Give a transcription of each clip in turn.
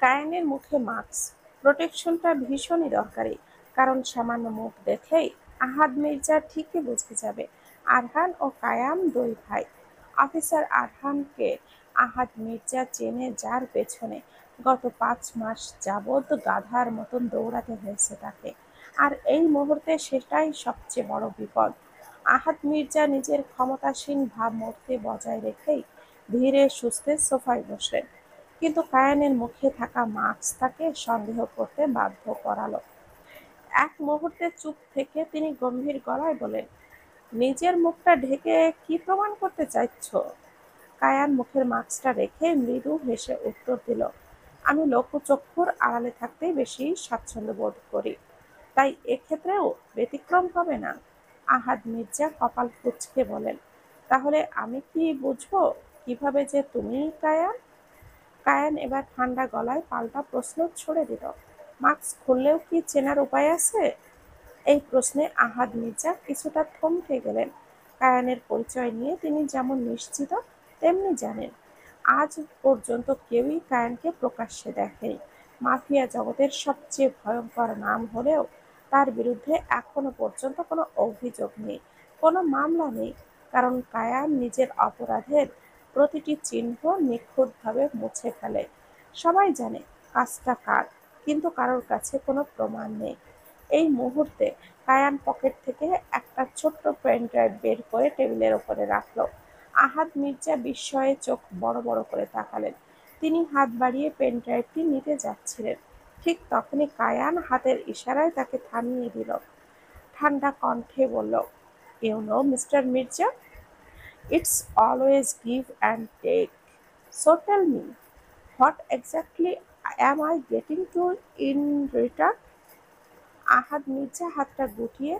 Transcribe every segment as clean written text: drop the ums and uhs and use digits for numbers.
কায়ানের মুখে মাস্ক প্রোটেকশনটা ভীষণই দরকারি, কারণ সামান্য মুখ দেখলেই আহাদ মির্জা ঠিকই বুঝে যাবে আরহান ও কায়ান দুই ভাই। অফিসার আরহানকে আহাদ মির্জা চেনে, যার পেছনে গত 5 মাস যাবৎ গাধার মতন দৌড়াতে হয়েছে তাকে। আর এই মুহূর্তে সেটাই সবচেয়ে বড় বিপদ। আহাদ মির্জা নিজের ক্ষমতাসীন ভাবমূর্তি বজায় রেখেই ধীরে সুস্থে সোফায় বসলেন, কিন্তু কায়ানের মুখে থাকা মাস্ক তাকে সন্দেহ করতে বাধ্য করালো। এক মুহূর্তে চুপ থেকে তিনি গম্ভীর গলায় বললেন, নিজের মুখটা ঢেকে কি প্রমাণ করতে চাইছ? কায়ান মুখের মাস্কটা রেখে মৃদু হেসে উত্তর দিল, আমি লোকচক্ষুর আড়ালে থাকতেই বেশি স্বাচ্ছন্দ্য বোধ করি, তাই এক্ষেত্রেও ব্যতিক্রম হবে না। আহাদ মির্জা কপাল কুঁচকে বলেন, তাহলে আমি কি বুঝবো কিভাবে যে তুমি কায়ান? কায়ান এবার ঠান্ডা গলায় পাল্টা প্রশ্ন ছুড়ে দিল, মাস্ক খুললেও কি চেনার উপায় আছে? এই প্রশ্নে আহাদ মির্জা কিছুটা থমকে গেলেন। কায়ানের পরিচয় নিয়ে তিনি যেমন নিশ্চিত, তেমনি জানেন আজ পর্যন্ত কেউই কায়ানকে প্রকাশ্যে দেখেনি। মাফিয়া জগতের সবচেয়ে ভয়ঙ্কর নাম হলেও তার বিরুদ্ধে এখনো পর্যন্ত কোনো অভিযোগ নেই, কোনো মামলা নেই, কারণ কায়ান নিজের অপরাধের প্রতিটি চিহ্ন নিখুঁতভাবে মুছে ফেলে। সবাই জানে কাজটা কার, কিন্তু কারোর কাছে কোনো প্রমাণ নেই। এই মুহূর্তে কায়ান পকেট থেকে একটা ছোট্ট পেন ড্রাইভ বের করে টেবিলের ওপরে রাখলো। আহাদ মির্জা বিস্ময়ে চোখ বড় বড় করে তাকালেন। তিনি হাত বাড়িয়ে পেন ড্রাইভটি নিতে যাচ্ছিলেন, ঠিক তখনই কায়ান হাতের ইশারায় তাকে থামিয়ে দিল। ঠান্ডা কণ্ঠে বলল, you know mister Mirza, it's always give and take, so tell me, what exactly am I getting to in return? Ahad Mirza হাতটা গুটিয়ে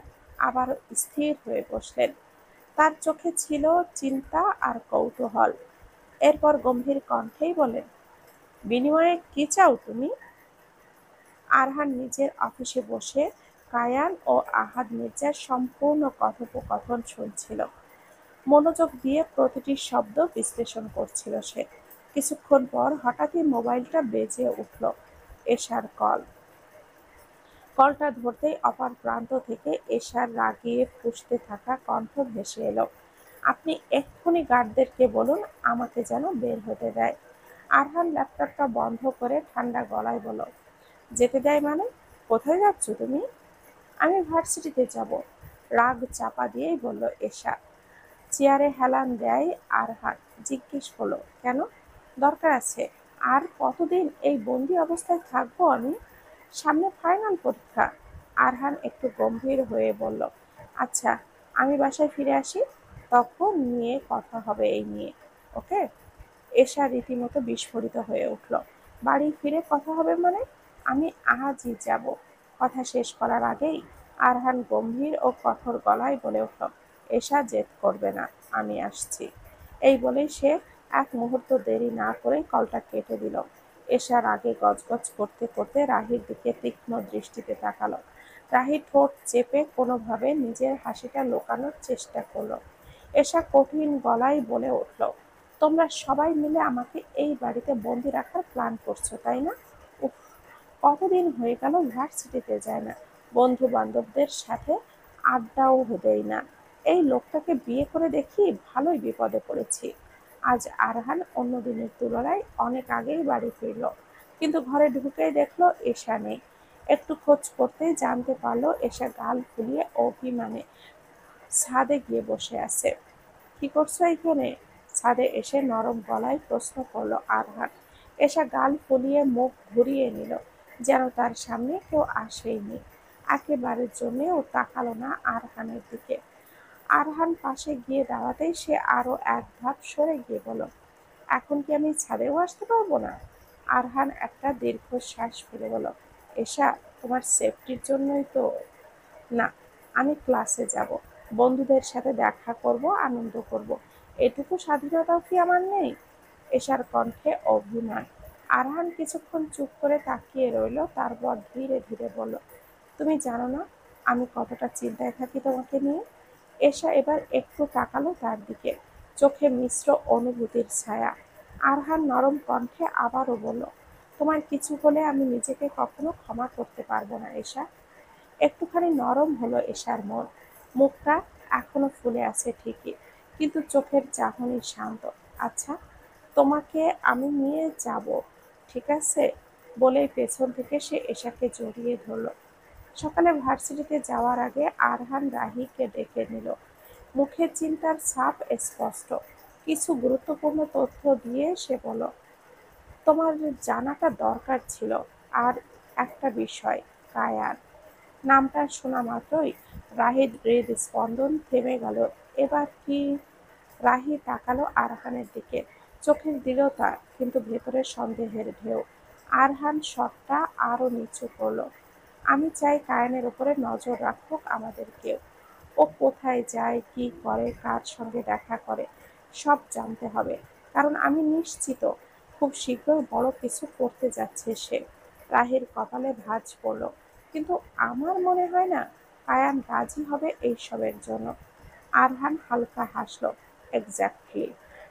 আবার স্থির হয়ে বসলেন। তার চোখে ছিল চিন্তা আর কৌতূহল। এরপর গম্ভীর কণ্ঠেই বললেন, বিনিময়ে কি চাও তুমি? আরহান নিজের অফিসে বসে কায়ান ও আহাদ মির্জার সম্পূর্ণ কথোপকথন শুনছিল। মনোযোগ দিয়ে প্রতিটি শব্দ বিশ্লেষণ করছিল সে। কিছুক্ষণ পর হঠাৎই মোবাইলটা বেজে উঠল। এশার কল। কলটা ধরতেই অপর প্রান্ত থেকে এশার রাগিয়ে ফুঁসতে থাকা কণ্ঠ ভেসে এলো, আপনি এক্ষুনি গার্ডদেরকে বলুন আমাকে যেন বের হতে দেয়। আরহান ল্যাপটপটা বন্ধ করে ঠান্ডা গলায় বলল, যেতে দেয় মানে? কোথায় যাচ্ছ তুমি? আমি ভার্সিটিতে যাব, রাগ চাপা দিয়েই বলল এশা। চেয়ারে হেলান দেয় আরহান। জিজ্ঞেস করলো, কেন? দরকার আছে। আর কতদিন এই বন্দি অবস্থায় থাকবো আমি? সামনে ফাইনাল পরীক্ষা। আরহান একটু গম্ভীর হয়ে বলল, আচ্ছা আমি বাসায় ফিরে আসি, তখন নিয়ে কথা হবে এই নিয়ে, ওকে? এশা রীতিমতো বিস্ফোরিত হয়ে উঠল, বাড়ি ফিরে কথা হবে মানে? আমি আজই যাব। কথা শেষ করার আগেই আরহান গম্ভীর ও কঠোর গলায় বলে উঠল, এশা জেদ করবে না, আমি আসছি। এই বলেই সে এক মুহূর্ত দেরি না করে কলটা কেটে দিল। এশা রাগে গজগজ করতে করতে রাহির দিকে তীক্ষ্ণ দৃষ্টিতে তাকালো। রাহি ঠোঁট চেপে কোনোভাবে নিজের হাসিটা লুকানোর চেষ্টা করলো। এশা কঠিন গলায় বলে উঠল, তোমরা সবাই মিলে আমাকে এই বাড়িতে বন্দি রাখার প্ল্যান করছো, তাই না? উফ, কতদিন হয়ে গেল ভার্সিটিতে যায় না, বন্ধু বান্ধবদের সাথে আড্ডাও দেই না। এই লোকটাকে বিয়ে করে দেখি ভালোই বিপদে পড়েছি। আজ আরহান অন্য দিনের তুলনায় অনেক আগেই বাড়ি ফিরল, কিন্তু ঘরে ঢুকেই দেখলো এশা নেই। একটু খোঁজ করতেই জানতে পারলো এশা গাল ফুলিয়ে অভিমানে ছাদে গিয়ে বসে আছে। কি করছো এখানে? ছাদে এসে নরম গলায় প্রশ্ন করলো আরহান। এশা গাল ফুলিয়ে মুখ ঘুরিয়ে নিল, যেন তার সামনে কেউ আসেইনি। একেবারের জন্যেও তাকালো না আরহানের দিকে। আরহান পাশে গিয়ে দাঁড়াতেই সে আরো এক ধাপ সরে গিয়ে বলল, এখন কি আমি ছাদেও আসতে পারবো না? আরহান একটা দীর্ঘশ্বাস ফেলে বলল, এশা, তোমার সেফটির জন্যই তো। না, আমি ক্লাসে যাব, বন্ধুদের সাথে দেখা করব, আনন্দ করব, এটুকু স্বাধীনতাও কি আমার নেই? এশার কণ্ঠে অভিমান। আরহান কিছুক্ষণ চুপ করে তাকিয়ে রইল, তারপর ধীরে ধীরে বলল, তুমি জানো না আমি কতটা চিন্তায় থাকি তোমাকে নিয়ে। এশা এবার একটু তাকালো তার দিকে, চোখে মিশ্র অনুভূতির ছায়া। আরহান নরম কণ্ঠে আবারও বলল, তোমার কিছু হলে আমি নিজেকে কখনো ক্ষমা করতে পারবো না এশা। একটুখানি নরম হলো এশার মন। মুখটা এখনো ফুলে আছে ঠিকই, কিন্তু চোখের চাহনি শান্ত। আচ্ছা, তোমাকে আমি নিয়ে যাব, ঠিক আছে? বলেই পেছন থেকে সে এশাকে জড়িয়ে ধরল। সকালে ভার্সিটিতে যাওয়ার আগে আরহান রাহিকে ডেকে নিল। মুখে চিন্তার ছাপ স্পষ্ট। কিছু গুরুত্বপূর্ণ তথ্য দিয়ে সে বলল, তোমার জানাটা দরকার ছিল। আর একটা বিষয়, কায়ান। নামটা শোনা মাত্রই রাহির হৃদস্পন্দন থেমে গেল। এবার কি? রাহি তাকালো আরহানের দিকে, চোখের দৃঢ়তা কিন্তু ভেতরে সন্দেহের ঢেউ। আরহান স্বরটা আরো নিচু করলো, আমি চাই কায়ানের উপরে নজর রাখুক আমাদের কেউ। ও কোথায় যায়, কি করে, কার সঙ্গে দেখা করে, সব জানতে হবে। কারণ আমি নিশ্চিত খুব শীঘ্রই বড় কিছু করতে যাচ্ছে সে। রাহির কপালে ভাঁজ পড়ল। কিন্তু আমার মনে হয় না কায়ান রাজি হবে এইসবের জন্য। আরহান হালকা হাসল। এক্স্যাক্টলি,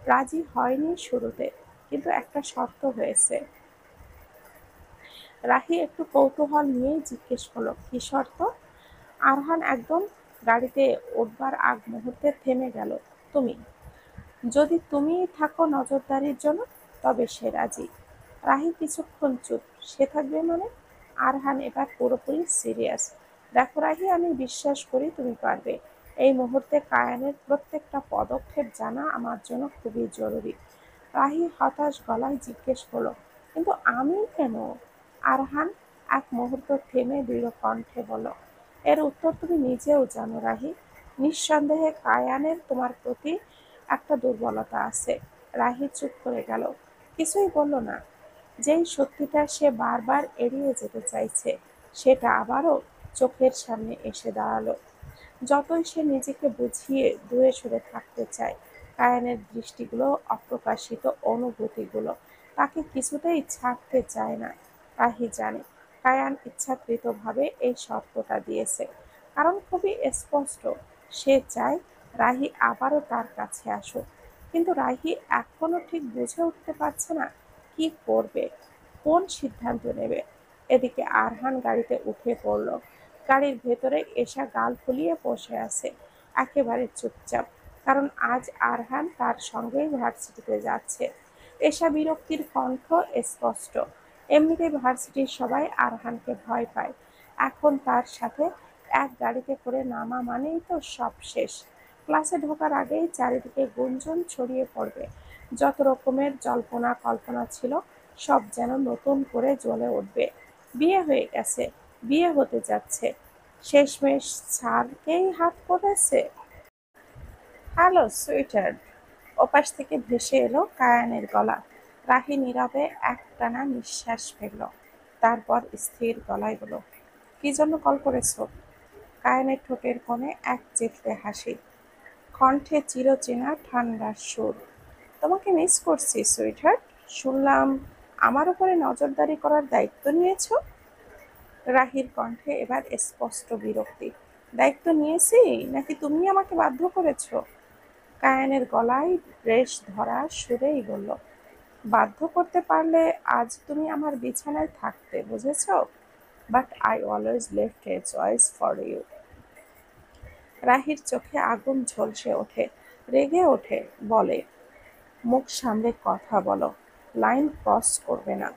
রাজি হয়নি শুরুতে, কিন্তু একটা শর্ত হয়েছে। রাহি একটু কৌতূহল নিয়েই জিজ্ঞেস করলো, কি শর্ত? আরহান একদম গাড়িতে উঠবার আগ মুহূর্তে থেমে গেল। তুমি, যদি তুমিই থাকো নজরদারির জন্য, তবে সে রাজি। রাহি কিছুক্ষণ চুপ। সে থাকবে মানে? আরহান এবার পুরোপুরি সিরিয়াস। দেখো রাহি, আমি বিশ্বাস করি তুমি পারবে। এই মুহূর্তে কায়ানের প্রত্যেকটা পদক্ষেপ জানা আমার জন্য খুবই জরুরি। রাহি হতাশ গলায় জিজ্ঞেস করলো, কিন্তু আমি কেন? আরহান এক মুহূর্ত থেমে দৃঢ় কণ্ঠে বলল, এর উত্তর তুমি নিজেও জানো রাহি। নিঃসন্দেহে কায়ানের তোমার প্রতি একটা দুর্বলতা আছে। রাহি চুপ করে গেল, কিছুই বলল না। যেই সত্যিটা সে বারবার এড়িয়ে যেতে চাইছে, সেটা আবারও চোখের সামনে এসে দাঁড়ালো। যতই সে নিজেকে বুঝিয়ে দূরে সরে থাকতে চায়, কায়ানের দৃষ্টিগুলো, অপ্রকাশিত অনুভূতিগুলো তাকে কিছুতেই ছাড়তে চায় না। রাহি জানে কায়ান ইচ্ছাকৃতভাবে এই শর্তটা দিয়েছে, কারণ খুবই স্পষ্ট। সে চায় রাহি আবারও তার কাছে আসুক। কিন্তু রাহি এখনো ঠিক বুঝে উঠতে পারছে না কি করবে, কোন সিদ্ধান্ত নেবে। এদিকে আরহান গাড়িতে উঠে পড়ল। গাড়ির ভেতরে এশা গাল ফুলিয়ে বসে আছে, একেবারে চুপচাপ। কারণ আজ আরহান তার সঙ্গেই ভার্সিটিতে যাচ্ছে। এশা বিরক্তির কণ্ঠ স্পষ্ট। এমনিতেই ভার্সিটির সবাই আরহানকে ভয় পায়, এখন তার সাথে এক গাড়িতে করে নামা মানেই তো সব শেষ। ক্লাসে ঢোকার আগেই চারিদিকে গুঞ্জন ছড়িয়ে পড়বে। যত রকমের জল্পনা কল্পনা ছিল, সব যেন নতুন করে জ্বলে উঠবে। বিয়ে হয়ে গেছে, বিয়ে হতে যাচ্ছে, শেষমেশ স্যারকেই হাত পড়েছে। হ্যালো সুইটার। ওপাশ থেকে ভেসে এলো কায়ানের গলা। রাহি নীরবে একটানা নিঃশ্বাস ফেলল। তারপর স্থির গলায় বলল, কি জন্য কল করেছো? কায়ানের ঠোঁটের কোণে এক চেটে হাসি, কণ্ঠে চিরচেনা ঠান্ডা সুর। তোমাকে মিস করছি সুইটহার্ট। শুনলাম আমার উপরে নজরদারি করার দায়িত্ব নিয়েছো। রাহির কণ্ঠে এবার স্পষ্ট বিরক্তি। দায়িত্ব নিয়েছি নাকি তুমি আমাকে বাধ্য করেছো? কায়ানের গলায় রেশ ধরা সুরেই বলল, বাধ্য করতে পারলে আজ তুমি আমার বিছানায় থাকতে, বুঝেছো? But I always left a choice for you. রাহির চোখে আগুন ঝলসে ওঠে, রেগে ওঠে, বলে, মুখ সামলে কথা বলো, লাইন ক্রস করবে না।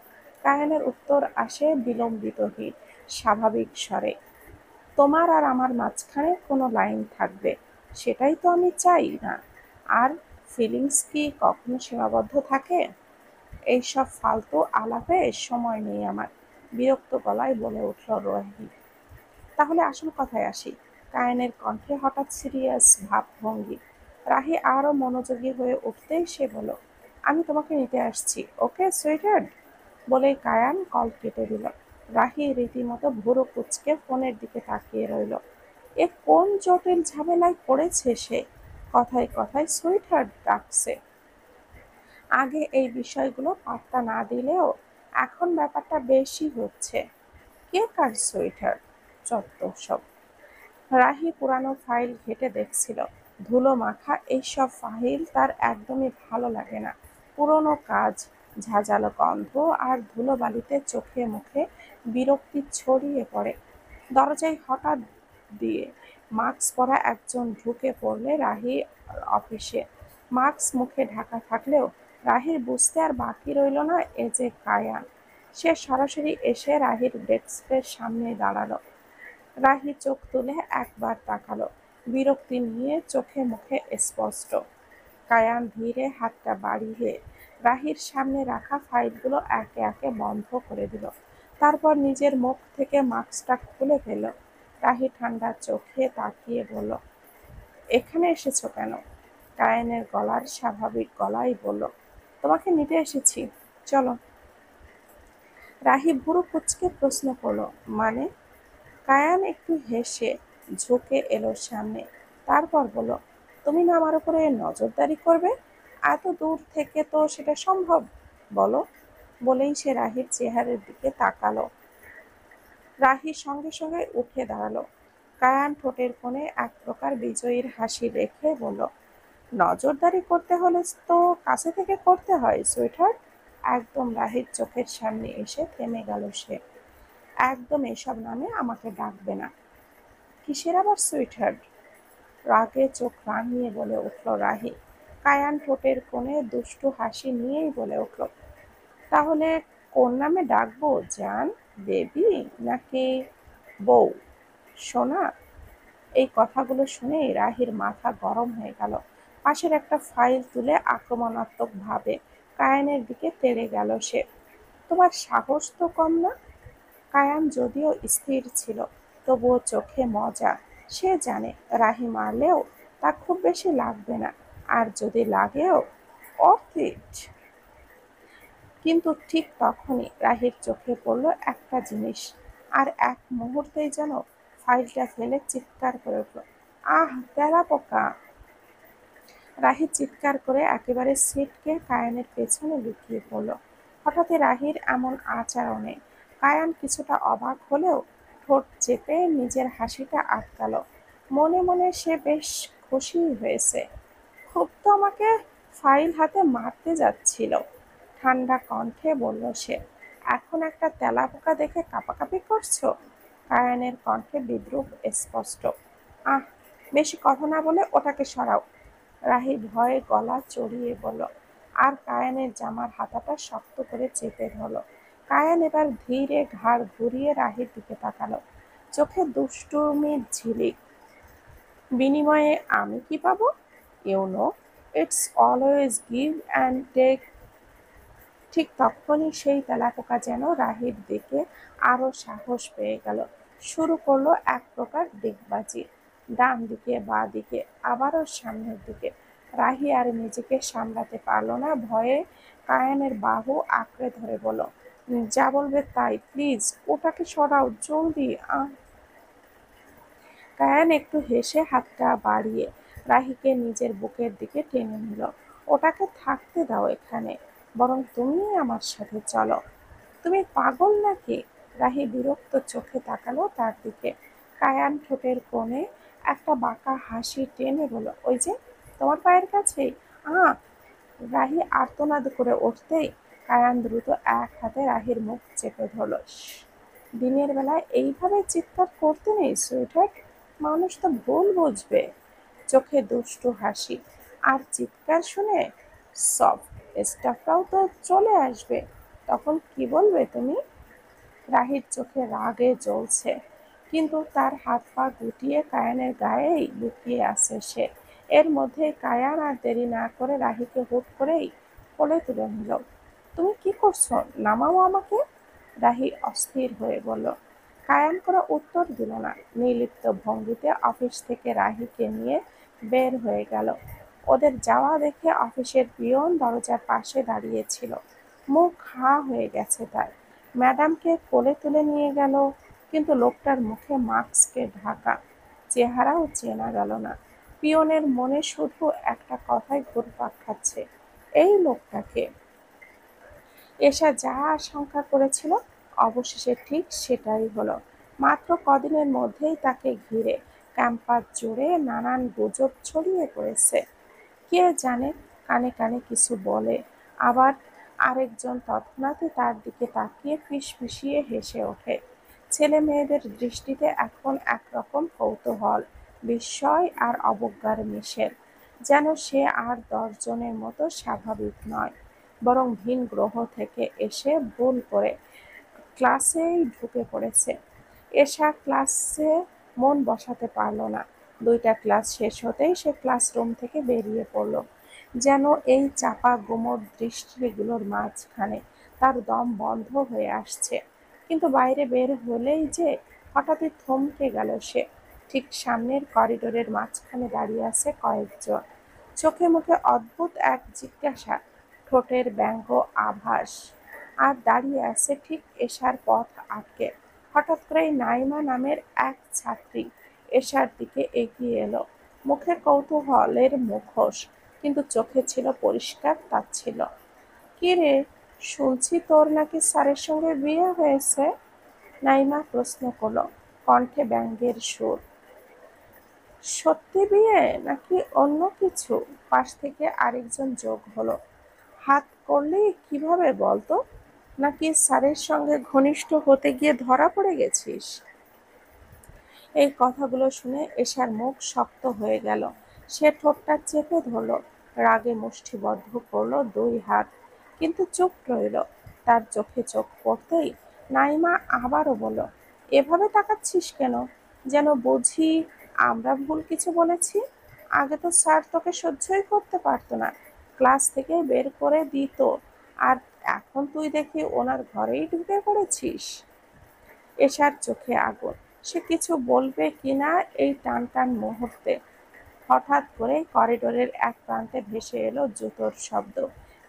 কায়ানের উত্তর আসে বিলম্বিতহীন, স্বাভাবিক স্বরে, তোমার আর আমার মাঝখানে কোনো লাইন থাকবে, সেটাই তো আমি চাই না। আর ফিলিংস কি কখনো সীমাবদ্ধ থাকে? এইসব ফালতু আলাপে সময় নেই আমার। বিরক্ত গলায় বলে উঠল রোহিণী। তাহলে আসল কথায় আসি। কায়ানের কণ্ঠে হঠাৎ সিরিয়াস ভাবভঙ্গি। রাহি আরো মনোযোগী হয়ে উঠতেই সে বলল, আমি তোমাকে নিতে আসছি, ওকে সুইটহার্ট। বলেই কায়ান কল কেটে দিল। রাহি রীতিমতো ভুরু কুঁচকে ফোনের দিকে তাকিয়ে রইল। এ কোন জটিল ঝামেলায় পড়েছে সে? কথায় কথায় সুইটহার্ট ডাকছে। আগে এই বিষয়গুলো পাত্তা না দিলেও এখন ব্যাপারটা বেশি হচ্ছে। কে কার সুইটহার্ট? চত্বর সব। রাহি পুরানো ফাইল ঘেঁটে দেখছিল। ধুলো মাখা এইসব ফাইল তার একদমই ভালো লাগে না। পুরনো কাজ, ঝাঁঝালো গন্ধ আর ধুলোবালিতে চোখে মুখে বিরক্তি ছড়িয়ে পড়ে। দরজায় হঠাৎ দিয়ে মাস্ক পরা একজন ঢুকে পড়লে রাহি অফিসে। মাস্ক মুখে ঢাকা থাকলেও রাহির বুঝতে আর বাকি রইল না এ যে কায়ান। সে সরাসরি এসে রাহির ডেস্কের সামনে দাঁড়ালো। রাহি চোখ তুলে একবার তাকালো, বিরক্তি নিয়ে চোখে মুখে স্পষ্ট। কায়ান ধীরে হাতটা বাড়িয়ে রাহির সামনে রাখা ফাইলগুলো একে একে বন্ধ করে দিল। তারপর নিজের মুখ থেকে মাস্কটা খুলে ফেলল। রাহি ঠান্ডা চোখে তাকিয়ে বলল, এখানে এসেছো কেন? কায়ানের গলার স্বাভাবিক গলায় বলল, তোমাকে নিতে এসেছি, চলো। রাহি ভুরু কুঁচকে প্রশ্ন করলো, মানে? কায়ান একটু হেসে ঝুঁকে এলো সামনে। তারপর বলল, তুমি না আমার উপরে নজরদারি করবে? এত দূর থেকে তো সেটা সম্ভব, বলো। বলেই সে রাহির চেহারার দিকে তাকালো। রাহি সঙ্গে সঙ্গে উঠে দাঁড়ালো। কায়ান ঠোঁটের কোণে এক প্রকার বিজয়ীর হাসি রেখে বলল, নজরদারি করতে হলে তো কাছে থেকে করতে হয় সুইটহার্ট। একদম রাহির চোখের সামনে এসে থেমে গেল সে। একদম এসব নামে আমাকে ডাকবে না। কিসের আবার সুইটহার্ট? রাগে চোখ রাঙিয়ে বলে উঠল রাহি। কায়ান ঠোঁটের কোণে দুষ্টু হাসি নিয়েই বলে উঠল, তাহলে কোন নামে ডাকবো জান? বেবি নাকি বউ, সোনা? এই কথাগুলো শুনেই রাহির মাথা গরম হয়ে গেল। পাশের একটা ফাইল তুলে আক্রমণাত্মক ভাবে কায়ানের দিকে তেড়ে গেল সে। তোমার সাহস তো কম না? কায়ান যদিও স্থির ছিল, তবুও চোখে মজা। সে জানে রাহি মারলেও তা খুব বেশি লাগবে না, আর যদি লাগেও অর্থিট। কিন্তু ঠিক তখনই রাহির চোখে পড়ল একটা জিনিস, আর এক মুহূর্তেই যেন ফাইলটা ফেলে চিৎকার করে উঠল, আহ তেলাপোকা! রাহি চিৎকার করে একেবারে ছিটকে কায়ানের পেছনে লুকিয়ে পড়ল। হঠাৎই রাহির এমন আচরণে কায়ান কিছুটা অবাক হলেও ঠোঁট চেপে নিজের হাসিটা আটকালো। মনে মনে সে বেশ খুশি হয়েছে। খুব তো আমাকে ফাইল হাতে মারতে যাচ্ছিল, ঠান্ডা কণ্ঠে বলল সে। এখন একটা তেলাপোকা দেখে কাঁপাকাঁপি করছো? কায়ানের কণ্ঠে বিদ্রুপ স্পষ্ট। আহ, বেশি কথা না বলে ওটাকে সরাও, রাহি ভয়ে গলা চড়িয়ে বলল, আর কায়ানের জামার হাতাটা শক্ত করে চেপে ধরল। কায়ান এবার ধীরে ঘাড় ঘুরিয়ে রাহির দিকে তাকালো, চোখে দুষ্টুমির ঝিলিক। বিনিময়ে আমি কি পাবো? You know, it's always give and take. ঠিক তখনই সেই তেলাপোকা যেন রাহির দিকে আরো সাহস পেয়ে গেল। শুরু করলো এক প্রকার ডিগবাজি, ডান দিকে বাঁ দিকে আবারও সামনের দিকে। রাহি আর নিজেকে সামলাতে পারলো না, ভয়ে কায়ানের বাহু আঁকড়ে ধরে বলল, যা বলবে তাই, প্লিজ ওটাকে সরাও জলদি। কায়ান একটু হেসে হাতটা বাড়িয়ে রাহিকে নিজের বুকের দিকে টেনে নিল। ওটাকে থাকতে দাও এখানে, বরং তুমি আমার সাথে চলো। তুমি পাগল নাকি? রাহি বিরক্ত চোখে তাকালো তার দিকে। কায়ান ঠোঁটের কোণে একটা বাঁকা হাসি টেনে বলল, ওই যে তোমার পায়ের কাছেই। আহ! রাহি আর্তনাদ করে উঠতেই কায়ান দ্রুত এক হাতে রাহির মুখ চেপে ধরল। দিনের বেলায় এইভাবে চিৎকার করতে নেই সুইটহার্ট, মানুষ তো ভুল বুঝবে। চোখে দুষ্টু হাসি। আর চিৎকার শুনে সব স্টাফরাও তো চলে আসবে, তখন কি বলবে তুমি? রাহির চোখে রাগে জ্বলছে, কিন্তু তার হাত পা গুটিয়ে কায়ানের গায়েই লুকিয়ে আছে সে। এর মধ্যে কায়ান আর দেরি না করে রাহিকে হুট করেই কোলে তুলে নিল। তুমি কি করছো? নামাও আমাকে! রাহি অস্থির হয়ে বলল। কায়ান কোনো উত্তর দিল না, নির্লিপ্ত ভঙ্গিতে অফিস থেকে রাহিকে নিয়ে বের হয়ে গেল। ওদের যাওয়া দেখে অফিসের পিয়ন দরজার পাশে দাঁড়িয়েছিল, মুখ হাঁ হয়ে গেছে তার। ম্যাডামকে কোলে তুলে নিয়ে গেল, কিন্তু লোকটার মুখে মাস্কে ঢাকা, চেহারাও চেনা গেল না। পিয়নের মনে শুধু একটা কথাই ঘুরপাক খাচ্ছে, এই লোকটাকে। এশা যা আশঙ্কা করেছিল অবশেষে ঠিক সেটাই হলো। মাত্র কদিনের মধ্যেই তাকে ঘিরে ক্যাম্পাস জুড়ে নানান গুজব ছড়িয়ে পড়েছে। কে জানে, কানে কানে কিছু বলে, আবার আরেকজন তৎক্ষণাৎই তার দিকে তাকিয়ে ফিসফিসিয়ে হেসে ওঠে। ছেলে মেয়েদের দৃষ্টিতে এখন একরকম কৌতূহল, বিস্ময় আর অবজ্ঞার মিশেল, যেন সে আর 10 জনের মতো স্বাভাবিক নয়, বরং ভিন গ্রহ থেকে এসে ভুল করে ক্লাসেই ঢুকে পড়েছে। এশা ক্লাসে মন বসাতে পারল না। 2টা ক্লাস শেষ হতেই সে ক্লাসরুম থেকে বেরিয়ে পড়ল, যেন এই চাপা গুমোট দৃষ্টিগুলোর মাঝখানে তার দম বন্ধ হয়ে আসছে। কিন্তু বাইরে বের হলেই যে হঠাৎই থমকে গেল সে। ঠিক সামনের করিডোরের মাঝখানে দাঁড়িয়ে আছে কয়েকজন, চোখে মুখে অদ্ভুত এক জিজ্ঞাসা, ঠোঁটের ব্যঙ্গ আভাস। আর দাঁড়িয়ে আছে ঠিক এশার পথ আটকে। হঠাৎ করেই নাইমা নামের এক ছাত্রী এশার দিকে এগিয়ে এলো। মুখে কৌতূহলের মুখোশ, কিন্তু চোখে ছিল পরিষ্কার তাচ্ছিল্য। কি রে, শুনছি তোর নাকি স্যারের সঙ্গে বিয়ে হয়েছে? নাইমা প্রশ্ন করলো, কণ্ঠে ব্যঙ্গের সুর। সত্যি বিয়ে নাকি অন্য কিছু? পাশ থেকে আরেকজন যোগ হলো, হাত করলি কিভাবে বলতো? নাকি স্যারের সঙ্গে ঘনিষ্ঠ হতে গিয়ে ধরা পড়ে গেছিস? এই কথাগুলো শুনে এশার মুখ শক্ত হয়ে গেল। সে ঠোঁটটা চেপে ধরল, রাগে মুষ্টিবদ্ধ করল 2 হাত, কিন্তু চুপ রইল। তার চোখে চোখ পড়তেই নাইমা আবারও বলল, এভাবে তাকাচ্ছিস কেন? যেন বুঝি আমরা ভুল কিছু বলেছি। আগে তো স্যার তোকে সহ্যই করতে পারতো না, ক্লাস থেকে বের করে দিত, আর এখন তুই দেখি ওনার ঘরেই ঢুকে পড়েছিস। এশার চোখে আগুন। সে কিছু বলবে কিনা এই টান টান মুহূর্তে হঠাৎ করে করিডোরের এক প্রান্তে ভেসে এলো জুতোর শব্দ,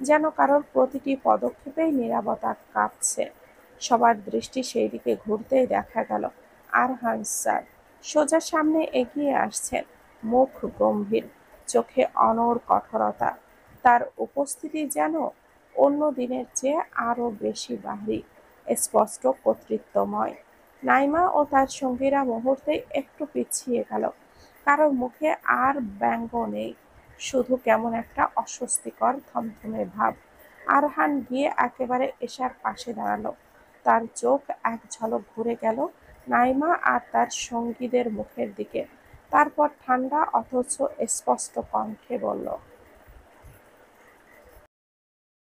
যেন কারোর প্রতিটি পদক্ষেপেই নীরবতা কাঁপছে। সবার দৃষ্টি সেই দিকে ঘুরতেই দেখা গেল আরহান স্যার সোজা সামনে এগিয়ে আসছেন, মুখ গম্ভীর, চোখে অনড় কঠোরতা। তার উপস্থিতি যেন অন্য দিনের চেয়ে আরো বেশি বাহরি, স্পষ্ট কর্তৃত্বময়। নাইমা ও তার সঙ্গীরা মুহূর্তেই একটু পিছিয়ে গেল। কারোর মুখে আর ব্যঙ্গ নেই, শুধু কেমন একটা অস্বস্তিকর থমথমে ভাব। আরহান গিয়ে একেবারে এশার পাশে দাঁড়ালো। তার চোখ এক ঝলক ঘুরে গেল নাইমা আর তার সঙ্গীদের মুখের দিকে, তারপর ঠান্ডা অথচ স্পষ্ট কণ্ঠে বলল,